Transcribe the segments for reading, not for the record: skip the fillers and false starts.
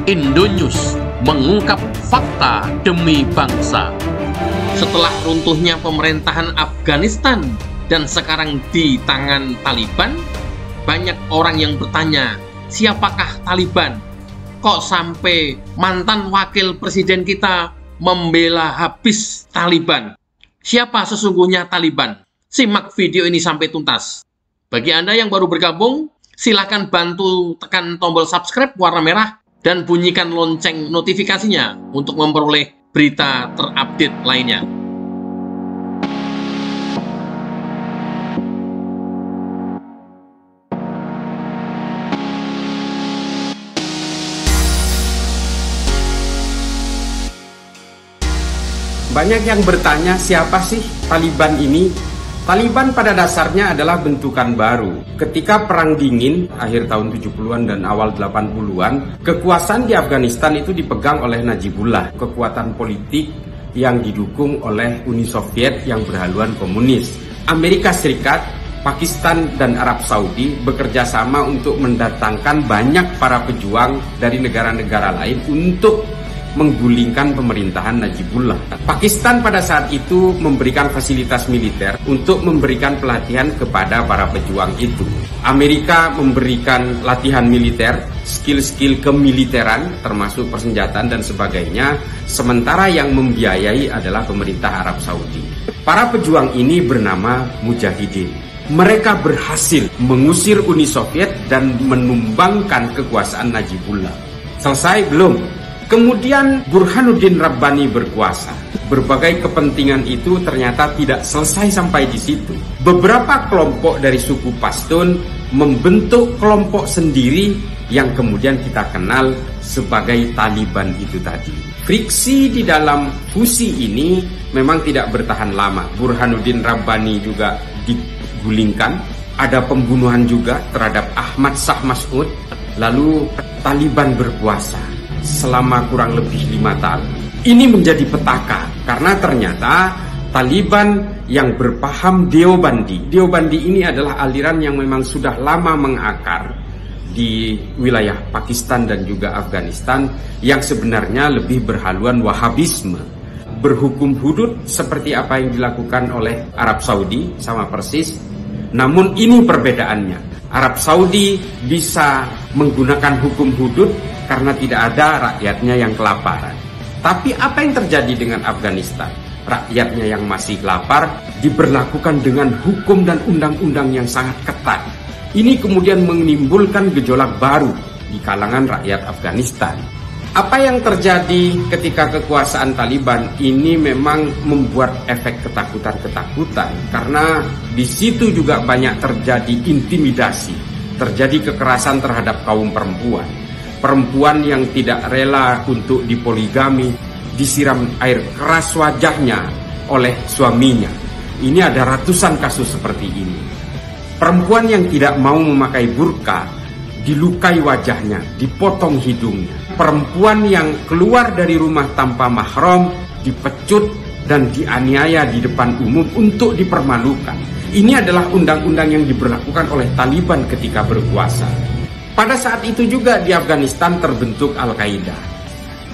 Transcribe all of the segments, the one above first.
Indonews mengungkap fakta demi bangsa. Setelah runtuhnya pemerintahan Afghanistan dan sekarang di tangan Taliban, banyak orang yang bertanya, siapakah Taliban? Kok sampai mantan wakil presiden kita membela habis Taliban? Siapa sesungguhnya Taliban? Simak video ini sampai tuntas. Bagi Anda yang baru bergabung, silakan bantu tekan tombol subscribe warna merah dan bunyikan lonceng notifikasinya untuk memperoleh berita terupdate lainnya. Banyak yang bertanya, siapa sih Taliban ini? Taliban pada dasarnya adalah bentukan baru. Ketika Perang Dingin, akhir tahun 70-an dan awal 80-an, kekuasaan di Afghanistan itu dipegang oleh Najibullah, kekuatan politik yang didukung oleh Uni Soviet yang berhaluan komunis. Amerika Serikat, Pakistan, dan Arab Saudi bekerja sama untuk mendatangkan banyak para pejuang dari negara-negara lain untuk menggulingkan pemerintahan Najibullah. Pakistan pada saat itu memberikan fasilitas militer untuk memberikan pelatihan kepada para pejuang itu. Amerika memberikan latihan militer, skill-skill kemiliteran termasuk persenjataan dan sebagainya, sementara yang membiayai adalah pemerintah Arab Saudi. Para pejuang ini bernama Mujahidin. Mereka berhasil mengusir Uni Soviet dan menumbangkan kekuasaan Najibullah. Selesai belum? Kemudian Burhanuddin Rabbani berkuasa. Berbagai kepentingan itu ternyata tidak selesai sampai di situ. Beberapa kelompok dari suku Pashtun membentuk kelompok sendiri yang kemudian kita kenal sebagai Taliban itu tadi. Friksi di dalam fusi ini memang tidak bertahan lama. Burhanuddin Rabbani juga digulingkan. Ada pembunuhan juga terhadap Ahmad Shah Mas'ud. Lalu Taliban berkuasa selama kurang lebih 5 tahun. Ini menjadi petaka karena ternyata Taliban yang berpaham Deobandi. Deobandi ini adalah aliran yang memang sudah lama mengakar di wilayah Pakistan dan juga Afghanistan yang sebenarnya lebih berhaluan Wahabisme. Berhukum hudud seperti apa yang dilakukan oleh Arab Saudi sama persis. Namun ini perbedaannya. Arab Saudi bisa menggunakan hukum hudud karena tidak ada rakyatnya yang kelaparan. Tapi apa yang terjadi dengan Afghanistan? Rakyatnya yang masih lapar diberlakukan dengan hukum dan undang-undang yang sangat ketat. Ini kemudian menimbulkan gejolak baru di kalangan rakyat Afghanistan. Apa yang terjadi ketika kekuasaan Taliban ini memang membuat efek ketakutan-ketakutan karena di situ juga banyak terjadi intimidasi, terjadi kekerasan terhadap kaum perempuan. Perempuan yang tidak rela untuk dipoligami disiram air keras wajahnya oleh suaminya. Ini ada ratusan kasus seperti ini. Perempuan yang tidak mau memakai burka dilukai wajahnya, dipotong hidungnya. Perempuan yang keluar dari rumah tanpa mahram dipecut dan dianiaya di depan umum untuk dipermalukan. Ini adalah undang-undang yang diberlakukan oleh Taliban ketika berkuasa. Pada saat itu juga di Afghanistan terbentuk Al-Qaeda.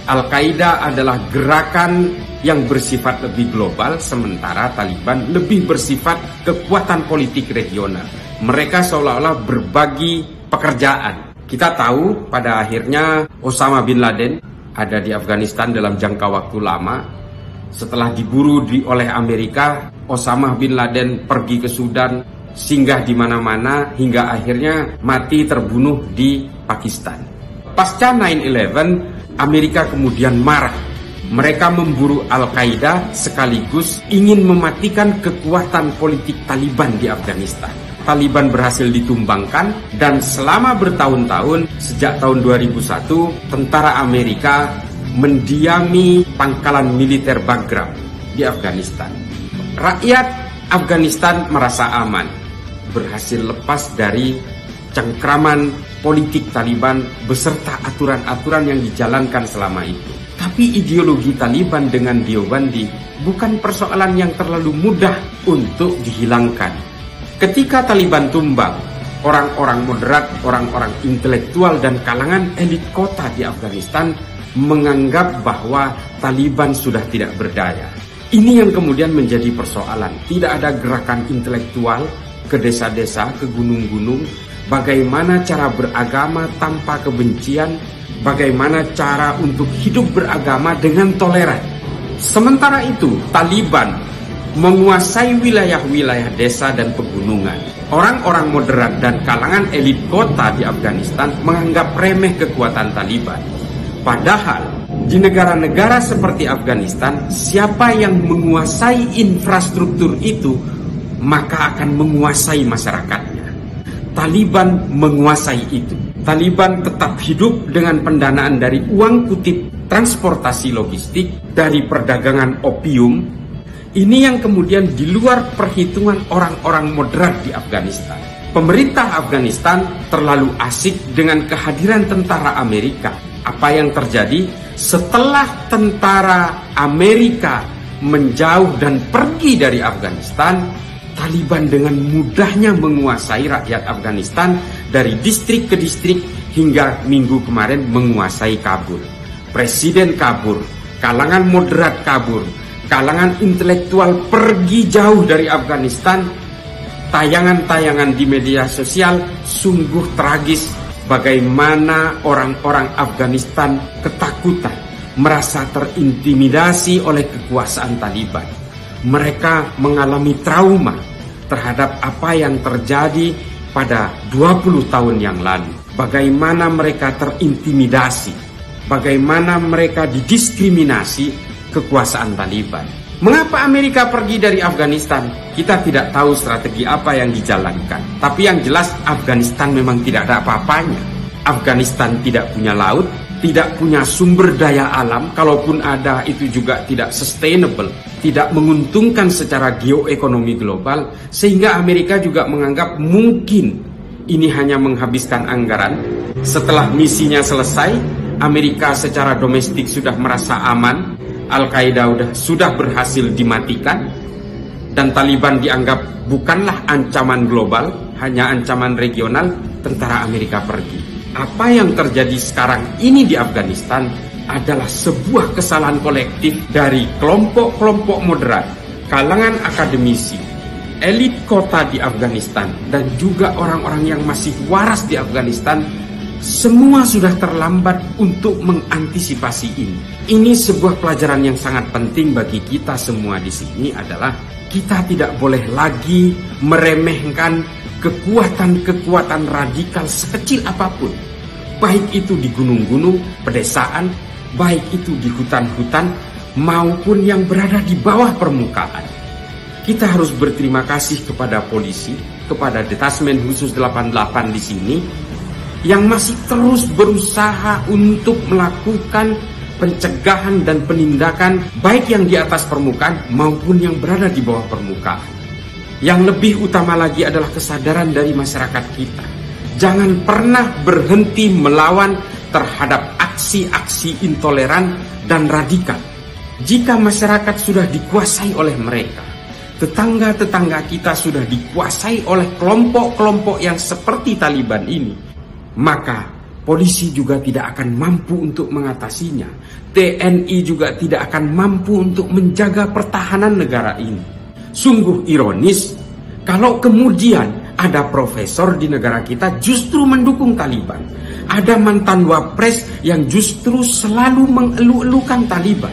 Al-Qaeda adalah gerakan yang bersifat lebih global, sementara Taliban lebih bersifat kekuatan politik regional. Mereka seolah-olah berbagi pekerjaan. Kita tahu pada akhirnya Osama bin Laden ada di Afghanistan dalam jangka waktu lama. Setelah diburu oleh Amerika, Osama bin Laden pergi ke Sudan, singgah di mana-mana hingga akhirnya mati terbunuh di Pakistan. Pasca 9/11, Amerika kemudian marah. Mereka memburu Al-Qaeda sekaligus ingin mematikan kekuatan politik Taliban di Afghanistan. Taliban berhasil ditumbangkan dan selama bertahun-tahun sejak tahun 2001 tentara Amerika mendiami pangkalan militer Bagram di Afghanistan. Rakyat Afghanistan merasa aman, berhasil lepas dari cengkraman politik Taliban beserta aturan-aturan yang dijalankan selama itu. Tapi ideologi Taliban dengan Deobandi bukan persoalan yang terlalu mudah untuk dihilangkan. Ketika Taliban tumbang, orang-orang moderat, orang-orang intelektual dan kalangan elit kota di Afghanistan menganggap bahwa Taliban sudah tidak berdaya. Ini yang kemudian menjadi persoalan. Tidak ada gerakan intelektual ke desa-desa, ke gunung-gunung. Bagaimana cara beragama tanpa kebencian, bagaimana cara untuk hidup beragama dengan toleran. Sementara itu, Taliban menguasai wilayah-wilayah desa dan pegunungan. Orang-orang moderat dan kalangan elit kota di Afghanistan menganggap remeh kekuatan Taliban. Padahal, di negara-negara seperti Afghanistan, siapa yang menguasai infrastruktur itu, maka akan menguasai masyarakatnya. Taliban menguasai itu. Taliban tetap hidup dengan pendanaan dari uang kutip transportasi logistik, dari perdagangan opium. Ini yang kemudian di luar perhitungan orang-orang moderat di Afghanistan. Pemerintah Afghanistan terlalu asik dengan kehadiran tentara Amerika. Apa yang terjadi setelah tentara Amerika menjauh dan pergi dari Afghanistan? Taliban dengan mudahnya menguasai rakyat Afghanistan dari distrik ke distrik hingga minggu kemarin menguasai Kabul. Presiden kabur, kalangan moderat kabur, kalangan intelektual pergi jauh dari Afghanistan. Tayangan-tayangan di media sosial sungguh tragis bagaimana orang-orang Afghanistan ketakutan, merasa terintimidasi oleh kekuasaan Taliban. Mereka mengalami trauma terhadap apa yang terjadi pada 20 tahun yang lalu. Bagaimana mereka terintimidasi, bagaimana mereka didiskriminasi kekuasaan Taliban. Mengapa Amerika pergi dari Afghanistan? Kita tidak tahu strategi apa yang dijalankan. Tapi yang jelas Afghanistan memang tidak ada apa-apanya. Afghanistan tidak punya laut, tidak punya sumber daya alam, kalaupun ada itu juga tidak sustainable, tidak menguntungkan secara geoekonomi global, sehingga Amerika juga menganggap mungkin ini hanya menghabiskan anggaran. Setelah misinya selesai, Amerika secara domestik sudah merasa aman, Al-Qaeda sudah berhasil dimatikan, dan Taliban dianggap bukanlah ancaman global, hanya ancaman regional. Tentara Amerika pergi. Apa yang terjadi sekarang ini di Afghanistan adalah sebuah kesalahan kolektif dari kelompok-kelompok moderat, kalangan akademisi, elit kota di Afghanistan, dan juga orang-orang yang masih waras di Afghanistan. Semua sudah terlambat untuk mengantisipasi ini. Ini sebuah pelajaran yang sangat penting bagi kita semua di sini adalah kita tidak boleh lagi meremehkan kekuatan-kekuatan radikal sekecil apapun. Baik itu di gunung-gunung, pedesaan, baik itu di hutan-hutan, maupun yang berada di bawah permukaan. Kita harus berterima kasih kepada polisi, kepada Detasmen Khusus 88 di sini, yang masih terus berusaha untuk melakukan pencegahan dan penindakan baik yang di atas permukaan maupun yang berada di bawah permukaan. Yang lebih utama lagi adalah kesadaran dari masyarakat kita. Jangan pernah berhenti melawan terhadap aksi-aksi intoleran dan radikal. Jika masyarakat sudah dikuasai oleh mereka, tetangga-tetangga kita sudah dikuasai oleh kelompok-kelompok yang seperti Taliban ini, maka polisi juga tidak akan mampu untuk mengatasinya. TNI juga tidak akan mampu untuk menjaga pertahanan negara ini. Sungguh ironis kalau kemudian ada profesor di negara kita justru mendukung Taliban. Ada mantan wapres yang justru selalu mengeluh-elukan Taliban,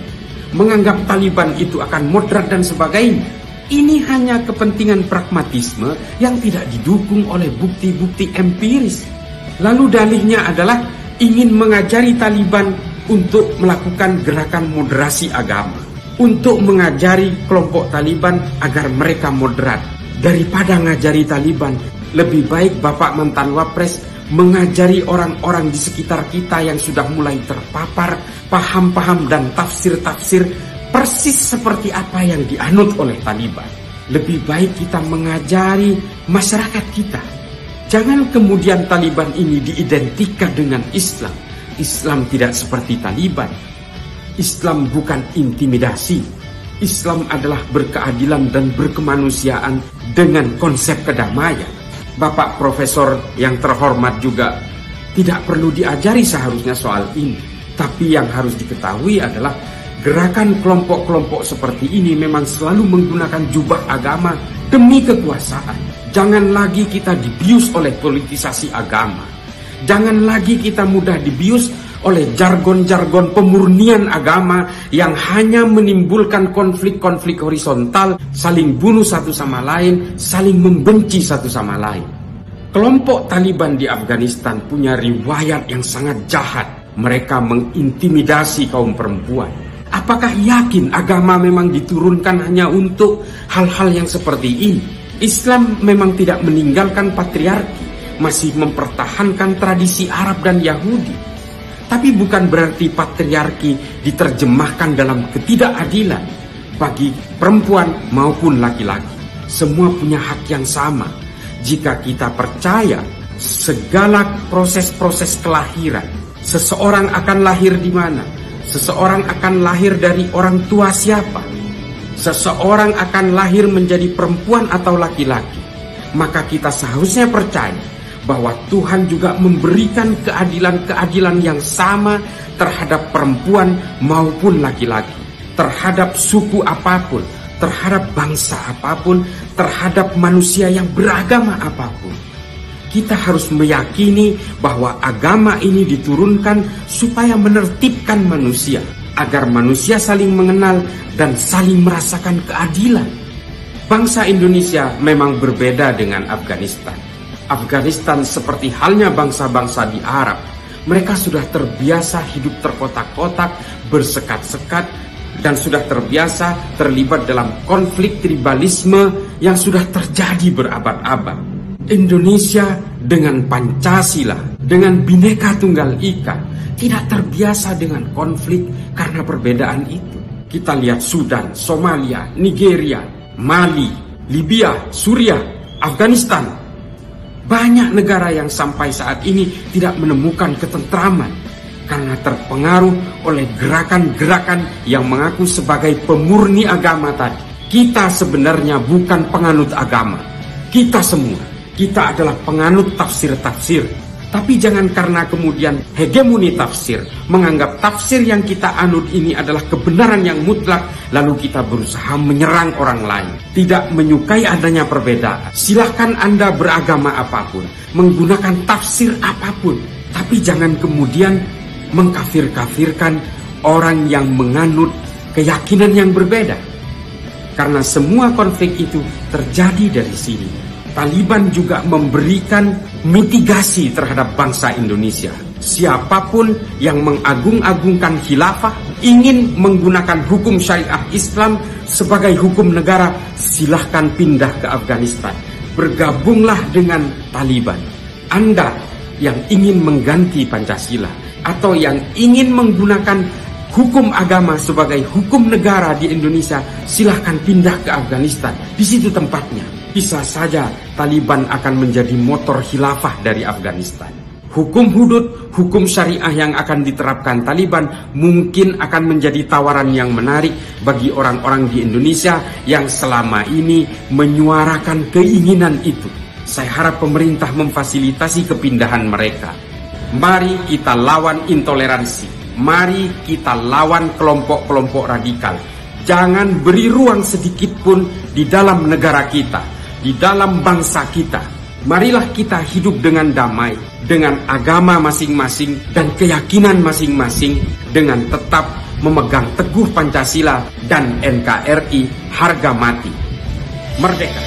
menganggap Taliban itu akan moderat dan sebagainya. Ini hanya kepentingan pragmatisme yang tidak didukung oleh bukti-bukti empiris. Lalu dalihnya adalah ingin mengajari Taliban untuk melakukan gerakan moderasi agama, untuk mengajari kelompok Taliban agar mereka moderat. Daripada ngajari Taliban, lebih baik Bapak mantan wapres mengajari orang-orang di sekitar kita yang sudah mulai terpapar paham-paham dan tafsir-tafsir persis seperti apa yang dianut oleh Taliban. Lebih baik kita mengajari masyarakat kita. Jangan kemudian Taliban ini diidentikan dengan Islam. Islam tidak seperti Taliban. Islam bukan intimidasi. Islam adalah berkeadilan dan berkemanusiaan dengan konsep kedamaian. Bapak Profesor yang terhormat juga tidak perlu diajari seharusnya soal ini. Tapi yang harus diketahui adalah gerakan kelompok-kelompok seperti ini memang selalu menggunakan jubah agama demi kekuasaan. Jangan lagi kita dibius oleh politisasi agama. Jangan lagi kita mudah dibius oleh jargon-jargon pemurnian agama yang hanya menimbulkan konflik-konflik horizontal, saling bunuh satu sama lain, saling membenci satu sama lain. Kelompok Taliban di Afghanistan punya riwayat yang sangat jahat. Mereka mengintimidasi kaum perempuan. Apakah yakin agama memang diturunkan hanya untuk hal-hal yang seperti ini? Islam memang tidak meninggalkan patriarki, masih mempertahankan tradisi Arab dan Yahudi. Tapi bukan berarti patriarki diterjemahkan dalam ketidakadilan bagi perempuan maupun laki-laki. Semua punya hak yang sama. Jika kita percaya segala proses-proses kelahiran, seseorang akan lahir di mana? Seseorang akan lahir dari orang tua siapa? Seseorang akan lahir menjadi perempuan atau laki-laki. Maka kita seharusnya percaya bahwa Tuhan juga memberikan keadilan-keadilan yang sama terhadap perempuan maupun laki-laki, terhadap suku apapun, terhadap bangsa apapun, terhadap manusia yang beragama apapun. Kita harus meyakini bahwa agama ini diturunkan supaya menertibkan manusia, agar manusia saling mengenal dan saling merasakan keadilan. Bangsa Indonesia memang berbeda dengan Afghanistan. Afghanistan seperti halnya bangsa-bangsa di Arab, mereka sudah terbiasa hidup terkotak-kotak, bersekat-sekat, dan sudah terbiasa terlibat dalam konflik tribalisme yang sudah terjadi berabad-abad. Indonesia dengan Pancasila, dengan Bhinneka Tunggal Ika, tidak terbiasa dengan konflik karena perbedaan itu. Kita lihat Sudan, Somalia, Nigeria, Mali, Libya, Suriah, Afghanistan. Banyak negara yang sampai saat ini tidak menemukan ketentraman karena terpengaruh oleh gerakan-gerakan yang mengaku sebagai pemurni agama tadi. Kita sebenarnya bukan penganut agama. Kita semua, kita adalah penganut tafsir-tafsir. Tapi jangan karena kemudian hegemoni tafsir, menganggap tafsir yang kita anut ini adalah kebenaran yang mutlak, lalu kita berusaha menyerang orang lain. Tidak menyukai adanya perbedaan. Silahkan Anda beragama apapun, menggunakan tafsir apapun, tapi jangan kemudian mengkafir-kafirkan orang yang menganut keyakinan yang berbeda. Karena semua konflik itu terjadi dari sini. Taliban juga memberikan mitigasi terhadap bangsa Indonesia. Siapapun yang mengagung-agungkan khilafah, ingin menggunakan hukum syariah Islam sebagai hukum negara, silahkan pindah ke Afghanistan. Bergabunglah dengan Taliban. Anda yang ingin mengganti Pancasila atau yang ingin menggunakan hukum agama sebagai hukum negara di Indonesia, silahkan pindah ke Afghanistan. Di situ tempatnya. Bisa saja Taliban akan menjadi motor khilafah dari Afghanistan. Hukum hudud, hukum syariah yang akan diterapkan Taliban mungkin akan menjadi tawaran yang menarik bagi orang-orang di Indonesia yang selama ini menyuarakan keinginan itu. Saya harap pemerintah memfasilitasi kepindahan mereka. Mari kita lawan intoleransi. Mari kita lawan kelompok-kelompok radikal. Jangan beri ruang sedikit pun di dalam negara kita, di dalam bangsa kita. Marilah kita hidup dengan damai, dengan agama masing-masing dan keyakinan masing-masing, dengan tetap memegang teguh Pancasila dan NKRI harga mati. Merdeka!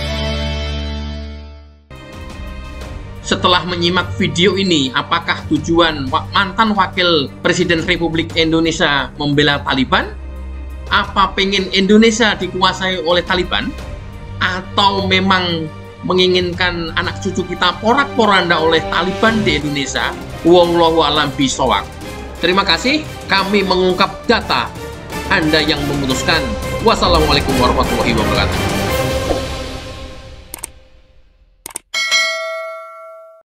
Setelah menyimak video ini, apakah tujuan mantan Wakil Presiden Republik Indonesia membela Taliban? Apa pengen Indonesia dikuasai oleh Taliban? Atau memang menginginkan anak cucu kita porak-poranda oleh Taliban di Indonesia? Wallahu a'lam bishawab. Terima kasih, kami mengungkap data. Anda yang memutuskan. Wassalamualaikum warahmatullahi wabarakatuh.